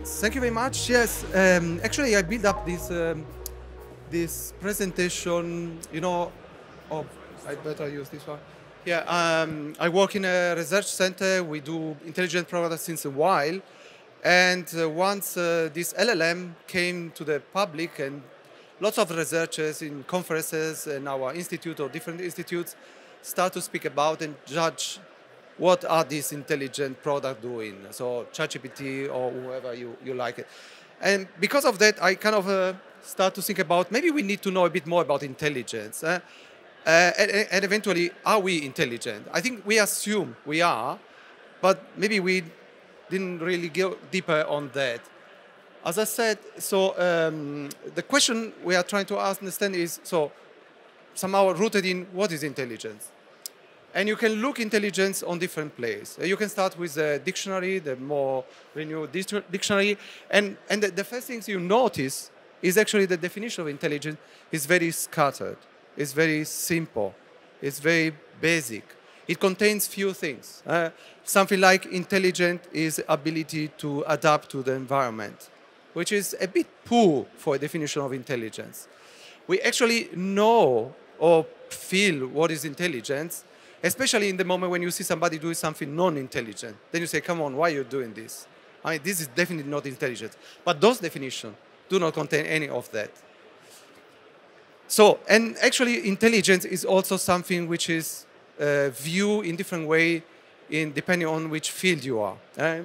Thank you very much. Yes, actually, I built up this presentation. Oh, I better use this one. Yeah, I work in a research center. We do intelligent products since a while, and once this LLM came to the public, and lots of researchers in conferences and our institute or different institutes start to speak about and judge what are these intelligent products doing? So ChatGPT or whoever you like it. And because of that, I kind of start to think about maybe we need to know a bit more about intelligence. And eventually, are we intelligent? I think we assume we are, but maybe we didn't really go deeper on that. As I said, so the question we are trying to understand is, so somehow rooted in what is intelligence? And you can look intelligence on different places. You can start with the dictionary, the more renewed dictionary. And the first things you notice is actually the definition of intelligence is very scattered. It's very simple. It's very basic. It contains few things. Something like intelligent is ability to adapt to the environment, which is a bit poor for a definition of intelligence. We actually know or feel what is intelligence, especially in the moment when you see somebody doing something non-intelligent. Then you say, come on, why are you doing this? I mean, this is definitely not intelligent. But those definitions do not contain any of that. So, and actually intelligence is also something which is viewed in different way depending on which field you are.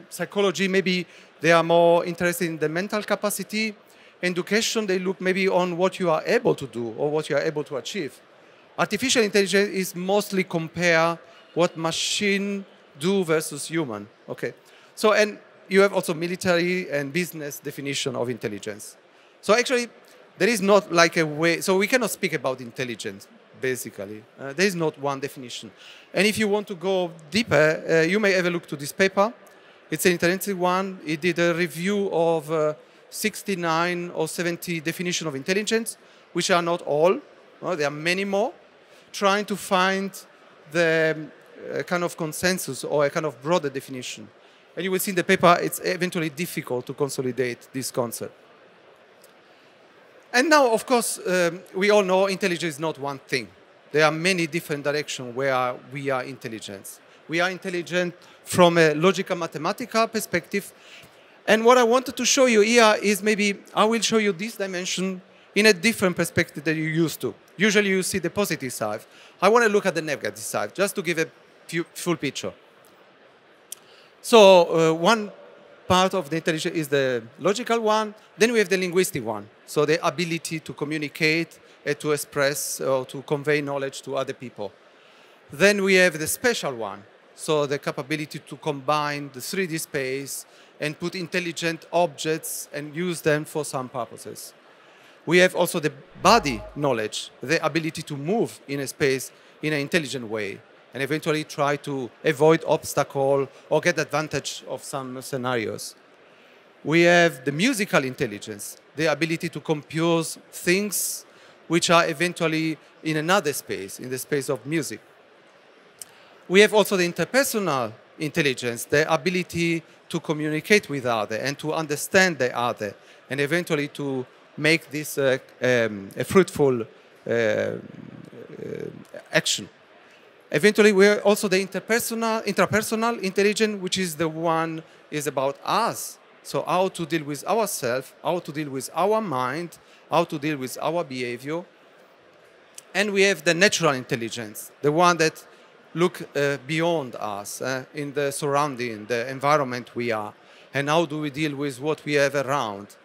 Psychology, maybe they are more interested in the mental capacity. Education, they look maybe on what you are able to do or what you are able to achieve. Artificial intelligence is mostly compare what machine do versus human. Okay. So, and you have also military and business definition of intelligence. So actually, there is not like a way, so we cannot speak about intelligence, basically. There is not one definition. And if you want to go deeper, you may have a look to this paper. It's an interesting one. It did a review of 69 or 70 definitions of intelligence, which are not all. There are many more, trying to find the kind of consensus or a kind of broader definition. And you will see in the paper, it's eventually difficult to consolidate this concept. And now, of course, we all know intelligence is not one thing. There are many different directions where we are intelligent. We are intelligent from a logical mathematical perspective. And what I wanted to show you here is maybe I will show you this dimension in a different perspective than you used to. Usually you see the positive side. I want to look at the negative side, just to give a full picture. So one part of the intelligence is the logical one. Then we have the linguistic one. So the ability to communicate, to express, or to convey knowledge to other people. Then we have the spatial one. So the capability to combine the 3D space and put intelligent objects and use them for some purposes. We have also the body knowledge, the ability to move in a space in an intelligent way and eventually try to avoid obstacle or get advantage of some scenarios. We have the musical intelligence, the ability to compose things which are eventually in another space, in the space of music. We have also the interpersonal intelligence, the ability to communicate with others and to understand the other and eventually to make this a fruitful action. Eventually, we are also the interpersonal intelligence, which is the one is about us. So how to deal with ourselves, how to deal with our mind, how to deal with our behavior. And we have the natural intelligence, the one that look beyond us in the surrounding, the environment we are, and how do we deal with what we have around.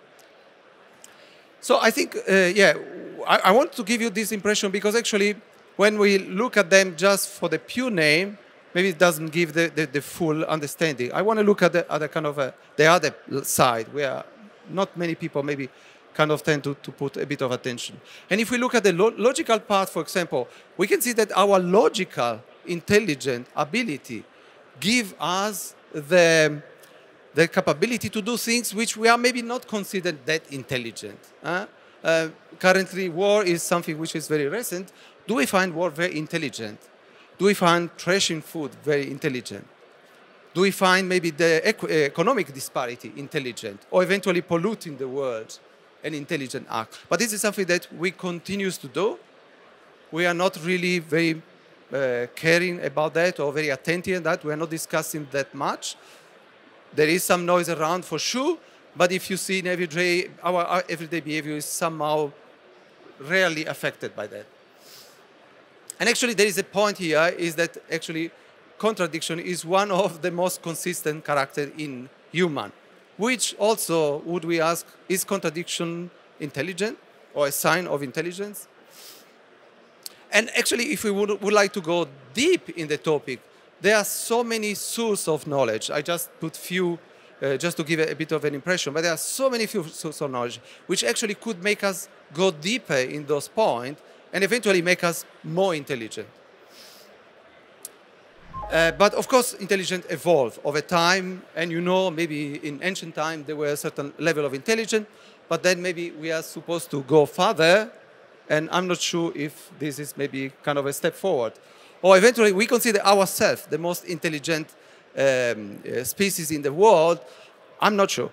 So I think, I want to give you this impression because actually when we look at them just for the pure name, maybe it doesn't give the full understanding. I want to look at the other kind of, the other side where not many people maybe kind of tend to put a bit of attention. And if we look at the logical part, for example, we can see that our logical, intelligent ability give us the capability to do things which we are maybe not considered that intelligent. Currently, war is something which is very recent. Do we find war very intelligent? Do we find trashing food very intelligent? Do we find maybe the economic disparity intelligent, or eventually polluting the world an intelligent act? But this is something that we continue to do. We are not really very caring about that or very attentive to that. We are not discussing that much. There is some noise around for sure, but if you see in everyday, our everyday behavior is somehow rarely affected by that. And actually there is a point here, is that actually contradiction is one of the most consistent characters in human, which also, would we ask, is contradiction intelligent or a sign of intelligence? And actually, if we would like to go deep in the topic, there are so many sources of knowledge. I just put few, just to give a bit of an impression, but there are so many few sources of knowledge which actually could make us go deeper in those points and eventually make us more intelligent. But of course, intelligence evolved over time, and you know, maybe in ancient time there were a certain level of intelligence, but then maybe we are supposed to go further, and I'm not sure if this is maybe kind of a step forward. Or eventually we consider ourselves the most intelligent species in the world. I'm not sure.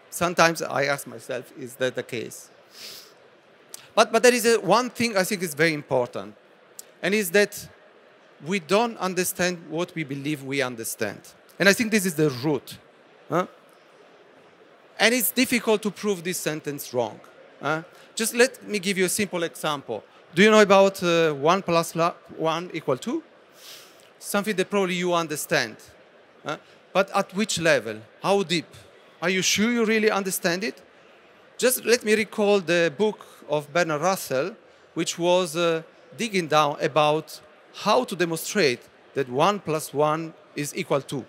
Sometimes I ask myself, is that the case? But there is one thing I think is very important, and is that we don't understand what we believe we understand. And I think this is the root. Huh? And it's difficult to prove this sentence wrong. Just let me give you a simple example. Do you know about 1 plus 1 equal 2? Something that probably you understand. But at which level? How deep? Are you sure you really understand it? Just let me recall the book of Bernard Russell, which was digging down about how to demonstrate that 1 plus 1 is equal 2.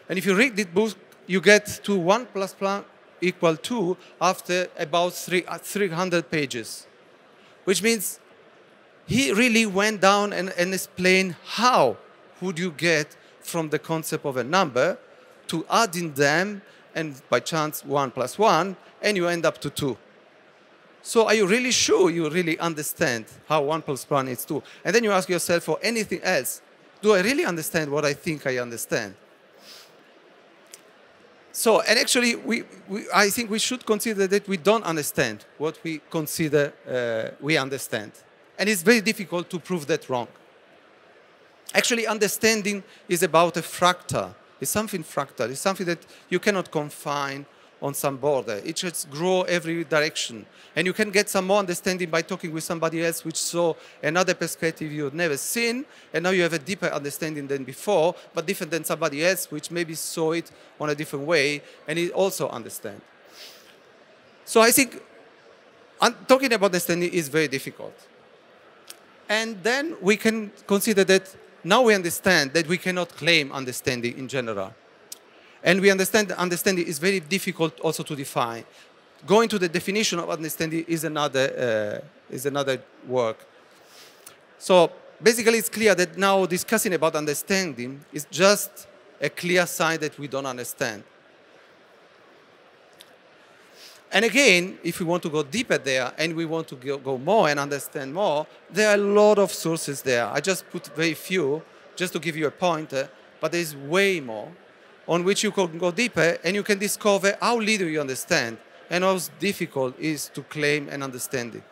And if you read this book, you get to 1 plus 1 equal 2 after about 300 pages, which means he really went down and explained how would you get from the concept of a number to adding them, and by chance 1 plus 1, and you end up to 2. So are you really sure you really understand how 1 plus 1 is 2? And then you ask yourself, for anything else, do I really understand what I think I understand? So, and actually, I think we should consider that we don't understand what we consider we understand. And it's very difficult to prove that wrong. Actually, understanding is about a fractal. It's something fractal. It's something that you cannot confine on some border. It just grows every direction. And you can get some more understanding by talking with somebody else which saw another perspective you've never seen, and now you have a deeper understanding than before, but different than somebody else which maybe saw it on a different way, and he also understands. So I think talking about understanding is very difficult. And then we can consider that now we understand that we cannot claim understanding in general. And we understand that understanding is very difficult also to define. Going to the definition of understanding is another work. So basically it's clear that now discussing about understanding is just a clear sign that we don't understand. And again, if we want to go deeper there and we want to go more and understand more, there are a lot of sources there. I just put very few just to give you a pointer, but there's way more on which you can go deeper and you can discover how little you understand and how difficult it is to claim an understanding.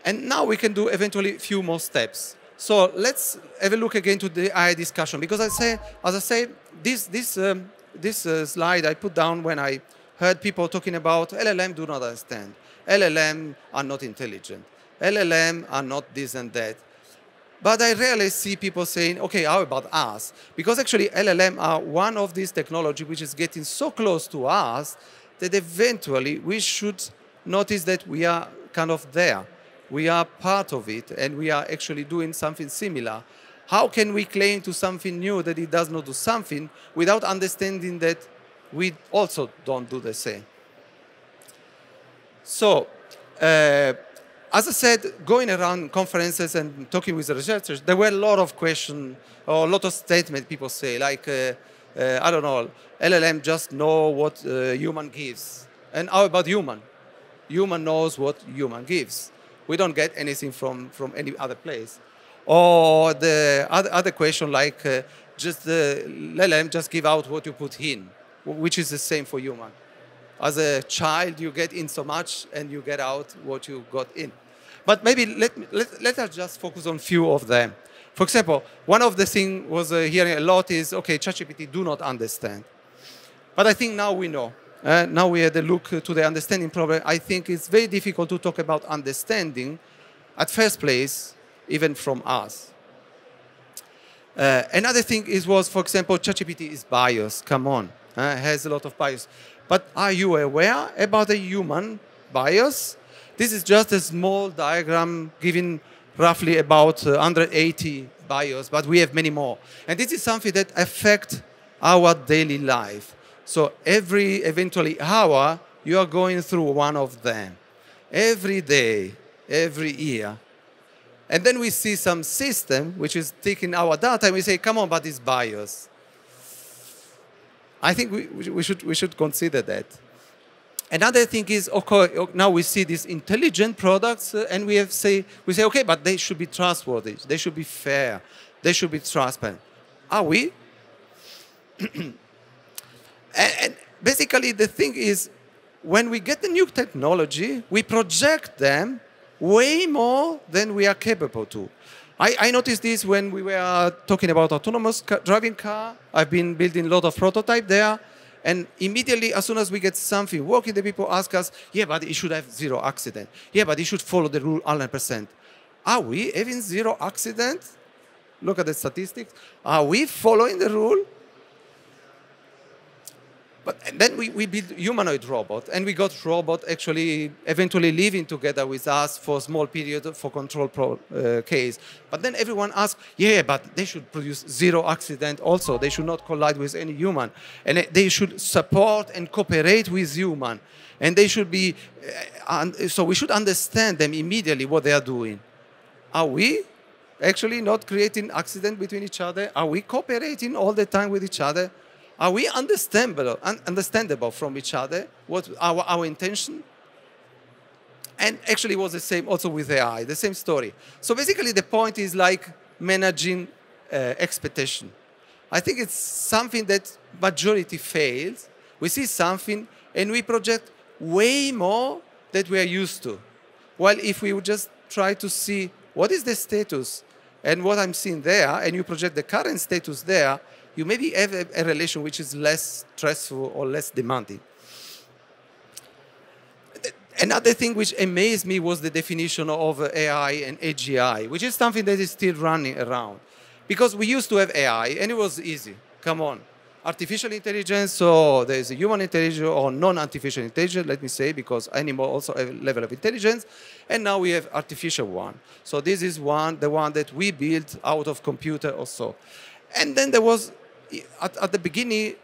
And now we can do eventually a few more steps. So let's have a look again to the AI discussion, because as I say, this slide I put down when I heard people talking about LLM do not understand, LLM are not intelligent, LLM are not this and that. But I rarely see people saying, okay, how about us? Because actually LLM are one of these technologies which is getting so close to us that eventually we should notice that we are kind of there. We are part of it and we are actually doing something similar. How can we claim to something new that it does not do something without understanding that we also don't do the same? So, as I said, going around conferences and talking with the researchers, there were a lot of questions or a lot of statements people say, like, I don't know, LLM just know what human gives. And how about human? Human knows what human gives. We don't get anything from any other place. Or the other question like just let them just give out what you put in, which is the same for human. As a child, you get in so much and you get out what you got in. But maybe let us just focus on few of them. For example, one of the things was hearing a lot is, okay, ChatGPT do not understand. But I think now we know. Now we had a look to the understanding problem. I think it's very difficult to talk about understanding at first place, even from us. Another thing was, for example, ChatGPT is biased. Come on, has a lot of bias. But are you aware about the human bias? This is just a small diagram giving roughly about 180 bias, but we have many more. And this is something that affects our daily life. So every eventually hour, you are going through one of them. Every day, every year. And then we see some system which is taking our data and we say, come on, but it's biased. I think we should consider that. Another thing is, okay, now we see these intelligent products and we say, okay, but they should be trustworthy. They should be fair. They should be transparent. Are we? And basically the thing is, when we get the new technology, we project them way more than we are capable to. I noticed this when we were talking about autonomous driving car. I've been building a lot of prototype there. And immediately, as soon as we get something working, the people ask us, yeah, but it should have zero accident. Yeah, but it should follow the rule 100%. Are we having zero accident? Look at the statistics. Are we following the rule? But then we built humanoid robot, and we got robot actually eventually living together with us for a small period for control case. But then everyone asked, yeah, but they should produce zero accident also. They should not collide with any human. And they should support and cooperate with human. And they should be, so we should understand them immediately what they are doing. Are we actually not creating accident between each other? Are we cooperating all the time with each other? Are we understandable from each other? What our intention? And actually it was the same also with AI, the same story. So basically the point is like managing expectation. I think it's something that majority fails. We see something and we project way more than we are used to. While if we would just try to see what is the status and what I'm seeing there, and you project the current status there, you maybe have a relation which is less stressful or less demanding. Another thing which amazed me was the definition of AI and AGI, which is something that is still running around. Because we used to have AI, and it was easy. Come on. Artificial intelligence, so there's a human intelligence or non-artificial intelligence, let me say, because animal also have a level of intelligence. And now we have artificial one. So this is the one that we built out of computer or so. And then there was, at the beginning,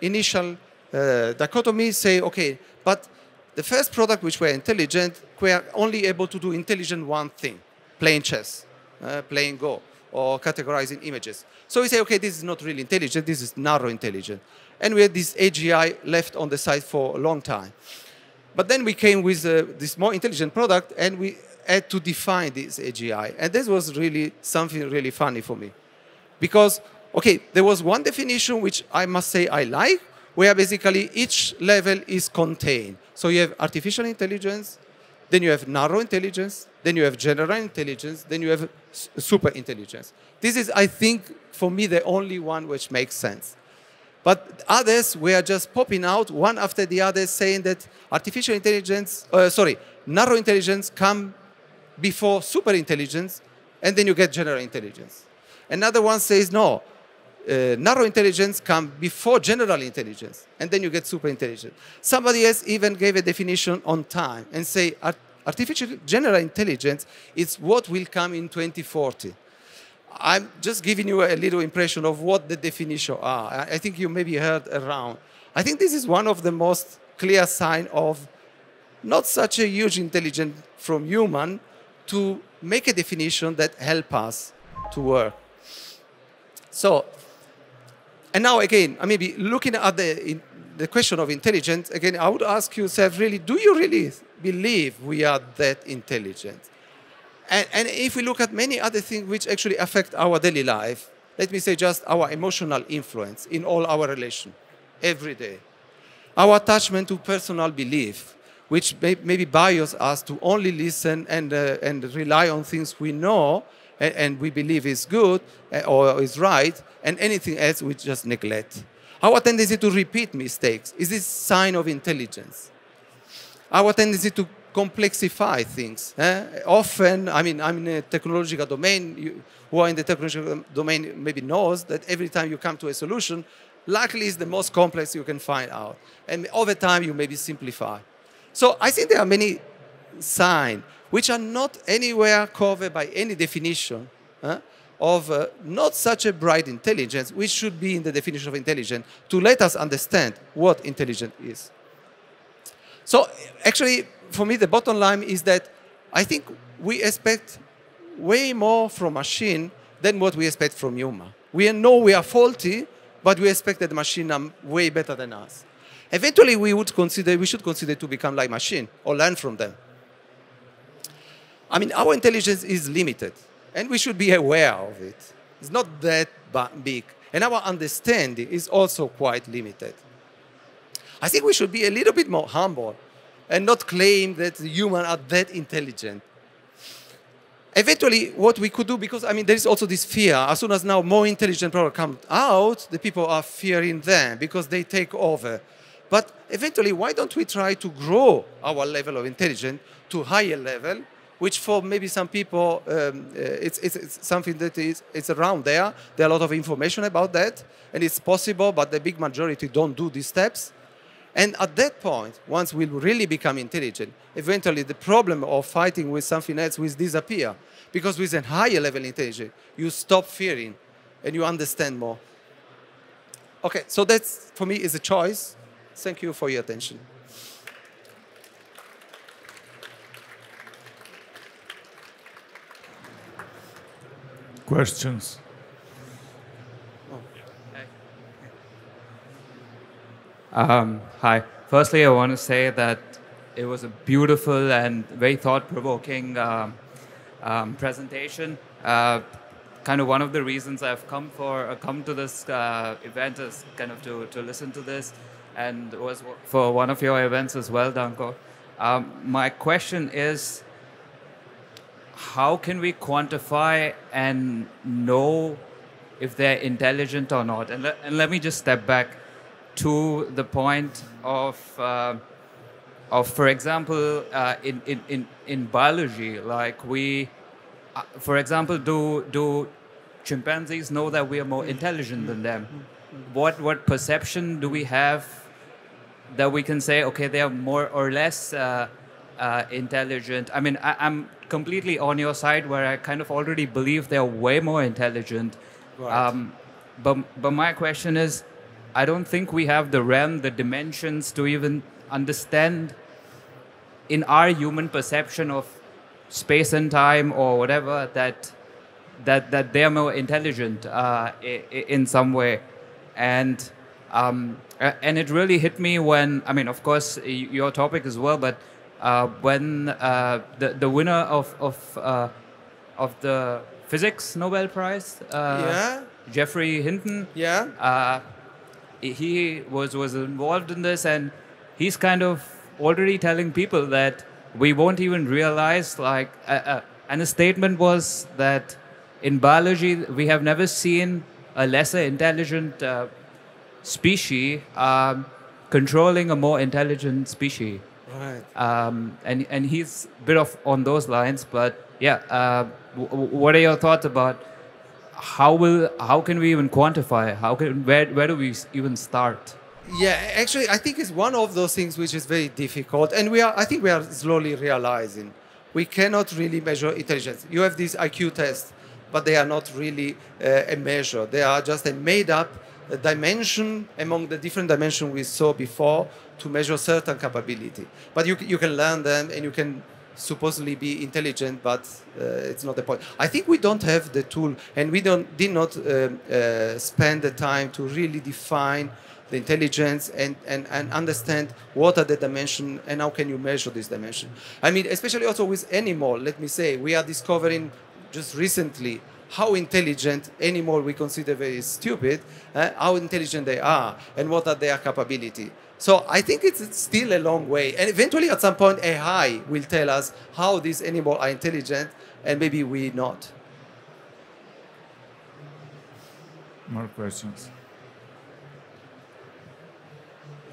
initial dichotomy, say, okay, but the first product which were intelligent, were only able to do intelligent one thing, playing chess, playing Go, or categorizing images. So we say, okay, this is not really intelligent, this is narrow intelligent. And we had this AGI left on the side for a long time. But then we came with this more intelligent product, and we had to define this AGI. And this was really something really funny for me. Because, okay, there was one definition which I must say I like, where basically each level is contained. So you have artificial intelligence, then you have narrow intelligence, then you have general intelligence, then you have super intelligence. This is, I think, for me, the only one which makes sense. But others were just popping out one after the other, saying that artificial intelligence, narrow intelligence come before super intelligence, and then you get general intelligence. Another one says, no, narrow intelligence comes before general intelligence, and then you get super intelligence. Somebody else even gave a definition on time and say artificial general intelligence is what will come in 2040. I'm just giving you a little impression of what the definition are. I think you maybe heard around. I think this is one of the most clear signs of not such a huge intelligence from human to make a definition that help us to work. So, and now again, I may be looking at the question of intelligence, again, I would ask yourself, really, do you really believe we are that intelligent? And if we look at many other things which actually affect our daily life, let me say just our emotional influence in all our relations every day. Our attachment to personal belief, which maybe bias us to only listen and rely on things we know and we believe is good or is right, and anything else we just neglect. Our tendency to repeat mistakes is this sign of intelligence. Our tendency to complexify things. Often, I mean, I'm in a technological domain. Who are in the technological domain maybe knows that every time you come to a solution, luckily it's the most complex you can find out. And over time, you maybe simplify. So I think there are many signs which are not anywhere covered by any definition of not such a bright intelligence, which should be in the definition of intelligence to let us understand what intelligence is. So actually, for me, the bottom line is that I think we expect way more from machine than what we expect from human. We know we are faulty, but we expect that the machine are way better than us. Eventually, we should consider to become like machine or learn from them. I mean, our intelligence is limited, and we should be aware of it. It's not that big, and our understanding is also quite limited. I think we should be a little bit more humble and not claim that humans are that intelligent. Eventually, what we could do, because I mean, there is also this fear. As soon as now more intelligent products come out, the people are fearing them because they take over. But eventually, why don't we try to grow our level of intelligence to a higher level, which for maybe some people, it's something that it's around there. There are a lot of information about that, and it's possible, but the big majority don't do these steps. And at that point, once we really become intelligent, eventually the problem of fighting with something else will disappear. Because with a higher level intelligence, you stop fearing and you understand more. Okay, so that's, for me, is a choice. Thank you for your attention. Questions? Hi. Firstly, I want to say that it was a beautiful and very thought-provoking presentation. Kind of one of the reasons I've come to this event is kind of to listen to this, and was for one of your events as well, Danko. My question is, how can we quantify and know if they're intelligent or not? And let me just step back to the point of for example, in biology, like we, for example, do chimpanzees know that we are more intelligent than them? What perception do we have that we can say, okay, they are more or less intelligent? I mean, I'm completely on your side, where I kind of already believe they are way more intelligent. Right. But my question is, I don't think we have the realm, the dimensions to even understand in our human perception of space and time or whatever that they are more intelligent in some way. And it really hit me when, I mean, of course, your topic as well, but when the winner of the physics Nobel Prize, Geoffrey Hinton, he was involved in this, and he's kind of already telling people that we won't even realize, like, and his statement was that in biology we have never seen a lesser intelligent species controlling a more intelligent species. Right. And he's a bit of on those lines, but yeah, what are your thoughts about how can we even quantify? Where do we even start? Yeah, actually, I think it's one of those things which is very difficult, and I think we are slowly realizing we cannot really measure intelligence. You have these IQ tests, but they are not really a measure. They are just a made-up dimension among the different dimensions we saw before to measure certain capability. But you can learn them, and you can supposedly be intelligent, but it's not the point. I think we don't have the tool, and we did not spend the time to really define the intelligence, and understand what are the dimensions and how can you measure this dimension. I mean, especially also with animal, let me say, we are discovering just recently how intelligent animal we consider very stupid, how intelligent they are, and what are their capability. So I think it's still a long way. And eventually at some point AI will tell us how these animals are intelligent and maybe we not. More questions?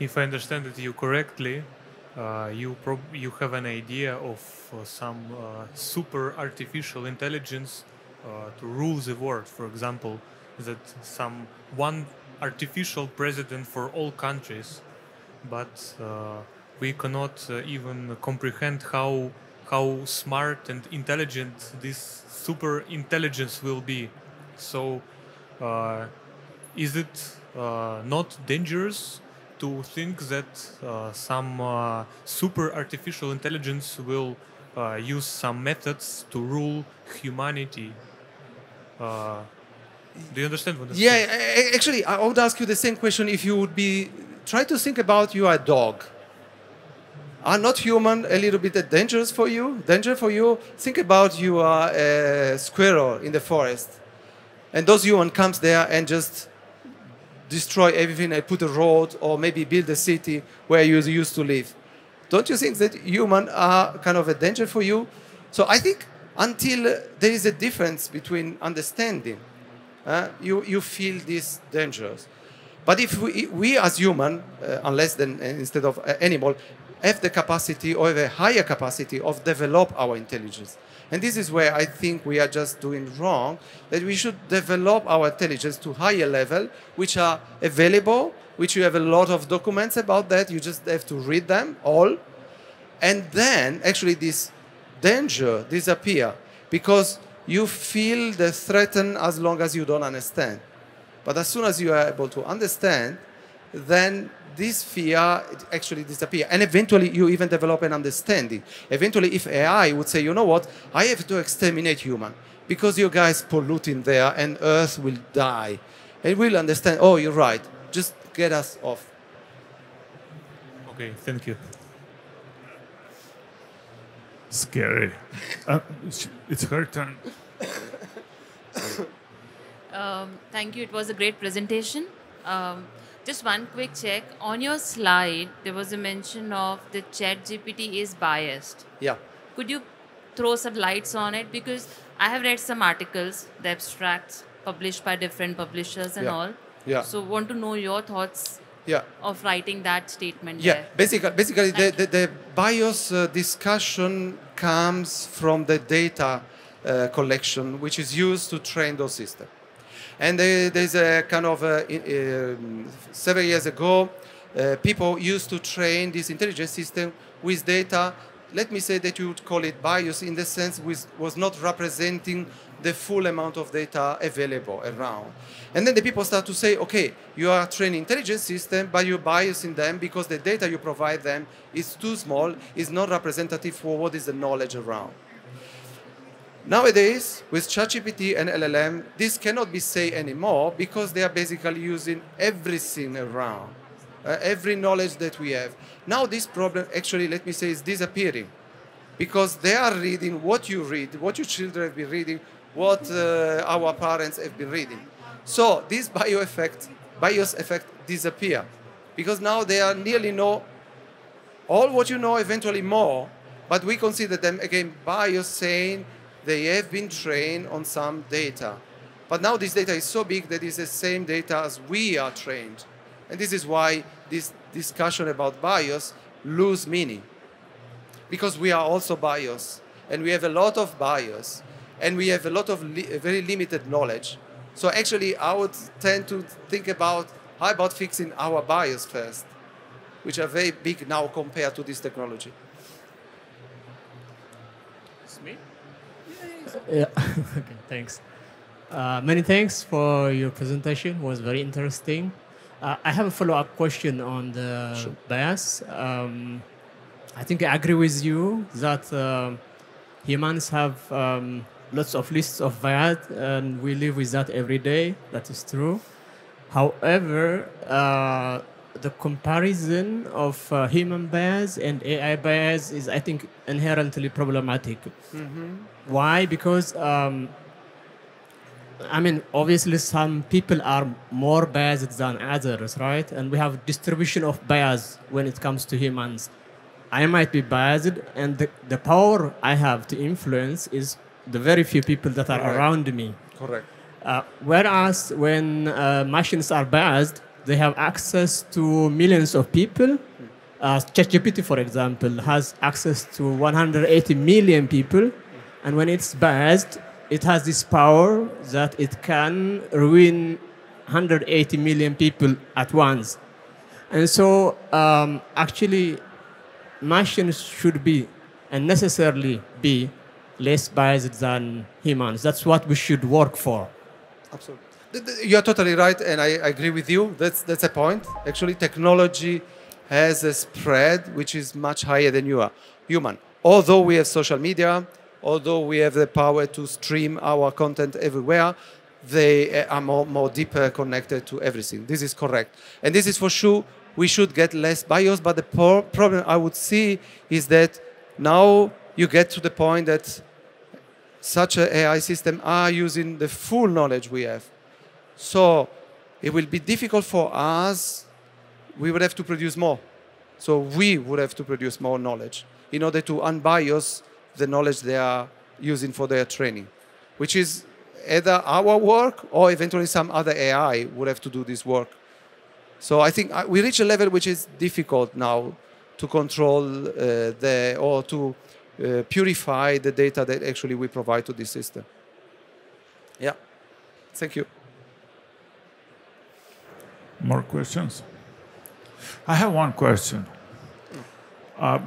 If I understand it you correctly, you have an idea of some super artificial intelligence to rule the world. For example, that one artificial president for all countries, but we cannot even comprehend how smart and intelligent this super intelligence will be. So, is it not dangerous to think that some super artificial intelligence will use some methods to rule humanity? Do you understand what I'm saying? Yeah, actually, I would ask you the same question if you would be, try to think about you are a dog. Are not human a little bit dangerous for you? Danger for you? Think about you are a squirrel in the forest. And those human comes there and just destroy everything and put a road or maybe build a city where you used to live. Don't you think that humans are kind of a danger for you? So I think until there is a difference between understanding, you feel this dangerous. But if we as human, unless then instead of animal, have the capacity or have a higher capacity of develop our intelligence. And this is where I think we are just doing wrong, that we should develop our intelligence to higher level, which are available, which you have a lot of documents about that. You just have to read them all. And then actually this danger disappear because you feel the threat as long as you don't understand. But as soon as you are able to understand, then this fear actually disappears. And eventually you even develop an understanding. Eventually if AI would say, you know what, I have to exterminate human because you guys polluting there and Earth will die. And we'll understand, oh, you're right, just get us off. Okay, thank you. Scary. It's her turn. Thank you. It was a great presentation. Just one quick check. On your slide, there was a mention of the ChatGPT is biased. Yeah. Could you throw some lights on it? Because I have read some articles, the abstracts published by different publishers and all. Yeah. So want to know your thoughts of writing that statement there. Basically the bias discussion comes from the data collection, which is used to train those systems. And there's a kind of, several years ago, people used to train this intelligence system with data. Let me say that you would call it bias in the sense was not representing the full amount of data available around. And then the people start to say, okay, you are training intelligence system, but you're biasing them because the data you provide them is too small, is not representative for what is the knowledge around. Nowadays, with ChatGPT and LLM, this cannot be said anymore because they are basically using everything around, every knowledge that we have. Now this problem, actually, let me say, is disappearing because they are reading what you read, what your children have been reading, what our parents have been reading. So this bias effect disappear because now they are nearly know all what you know, eventually more, but we consider them, again, bias saying they have been trained on some data. But now this data is so big that it's the same data as we are trained. And this is why this discussion about bias lose meaning. Because we are also biased, and we have a lot of bias, and we have a lot of very limited knowledge. So actually, I would tend to think about, how about fixing our bias first, which are very big now compared to this technology. It's me? Yeah. Okay, thanks. Many thanks for your presentation. It was very interesting. I have a follow-up question on the bias. I think I agree with you that humans have lots of lists of bias, and we live with that every day. That is true. However, the comparison of human bias and AI bias is, I think, inherently problematic. Why? Because I mean, obviously, some people are more biased than others, right? And we have distribution of bias when it comes to humans. I might be biased, and the power I have to influence is the very few people that are around me. Correct. Whereas when machines are biased, they have access to millions of people. ChatGPT, for example, has access to 180 million people. And when it's biased, it has this power that it can ruin 180 million people at once. And so, actually, machines should be and necessarily be less biased than humans. That's what we should work for. Absolutely. You're totally right, and I agree with you. That's a point. Actually, technology has a spread which is much higher than you are human. Although we have social media, although we have the power to stream our content everywhere, they are more deeper connected to everything. This is correct. And this is for sure, we should get less bias, but the problem I would see is that now you get to the point that such an AI system are using the full knowledge we have. So it will be difficult for us. We would have to produce more. So we would have to produce more knowledge in order to unbias the knowledge they are using for their training, which is either our work or eventually some other AI would have to do this work. So I think we reach a level which is difficult now to control or to purify the data that actually we provide to this system. Yeah, thank you. More questions? I have one question. By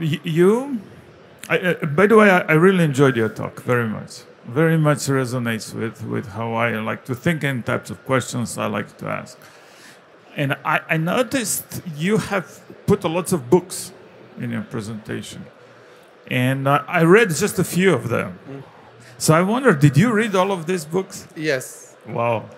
the way, I really enjoyed your talk very much. Very much resonates with how I like to think and types of questions I like to ask. And I noticed you have put a lot of books in your presentation. And I read just a few of them. So I wonder, did you read all of these books? Yes. Wow.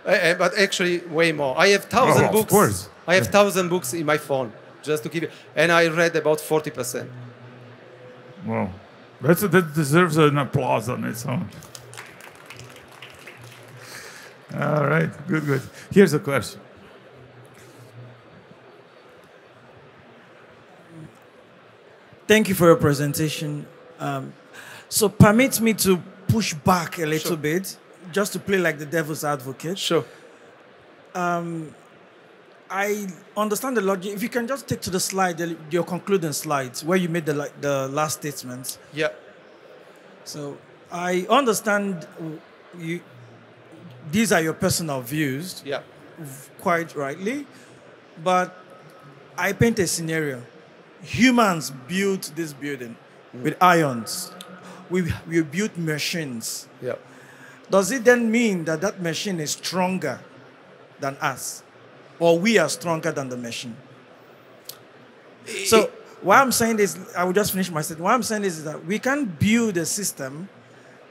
But actually, way more. I have 1,000 books. Of course. I have 1,000 books in my phone, just to keep it. And I read about 40%. Wow. That deserves an applause on its own. All right, good. Here's a question. Thank you for your presentation. So permit me to push back a little bit, just to play like the devil's advocate. Sure. I understand the logic. If you can just take to the slide, your concluding slides, where you made the last statement. Yeah. So I understand these are your personal views. Yeah. Quite rightly. But I paint a scenario. Humans built this building with ions. We built machines. Yeah. Does it then mean that that machine is stronger than us? Or we are stronger than the machine? So why I'm saying this, I will just finish my statement. Why I'm saying this is that we can build a system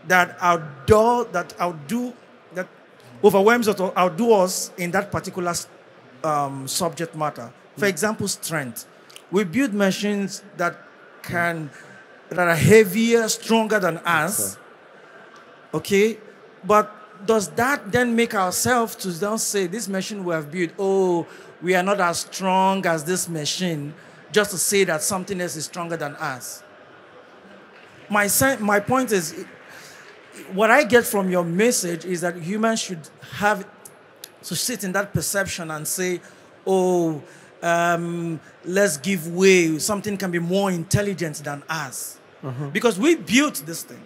that overwhelms us or outdo us in that particular subject matter. For example, strength. We build machines that are heavier, stronger than us. Okay? But does that then make ourselves to then say this machine we have built, we are not as strong as this machine, just to say that something else is stronger than us? My point is, what I get from your message is that humans should have to sit in that perception and say, let's give way. Something can be more intelligent than us. Because we built this thing.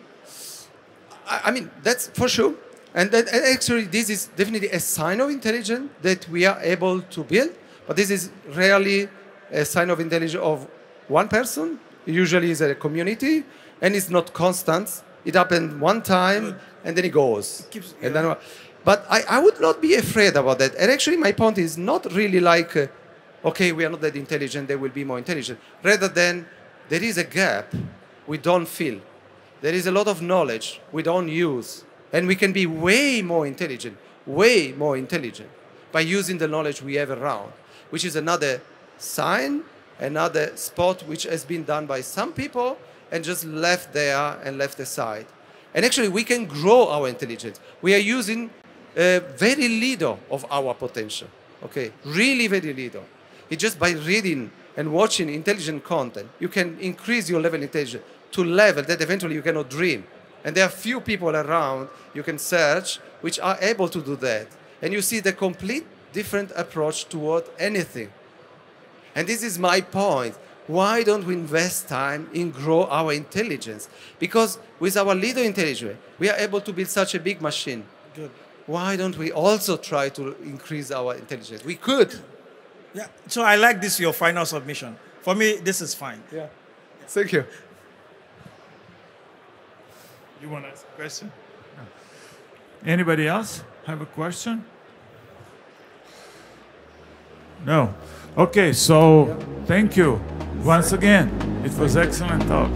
I mean, that's for sure. And actually, this is definitely a sign of intelligence that we are able to build. But this is rarely a sign of intelligence of one person. It usually is a community, and it's not constant. It happened one time, and then it goes. But I would not be afraid about that. And actually, my point is not really like, okay, we are not that intelligent, they will be more intelligent. Rather than there is a gap we don't fill. There is a lot of knowledge we don't use. And we can be way more intelligent, way more intelligent. by using the knowledge we have around, which is another sign, another spot which has been done by some people and just left there and left aside. And actually, we can grow our intelligence. We are using very little of our potential, okay? Really very little. It's just by reading and watching intelligent content, you can increase your level of intelligence to level that eventually you cannot dream. And there are few people around you can search which are able to do that. And you see the complete different approach toward anything. And this is my point. Why don't we invest time in grow our intelligence? Because with our little intelligence, we are able to build such a big machine. Good. Why don't we also try to increase our intelligence? We could. Yeah. So I like this, your final submission. For me, this is fine. Yeah. Thank you. You want to ask a question? No. Anybody else have a question? No. Okay, so thank you once again. It was excellent talk.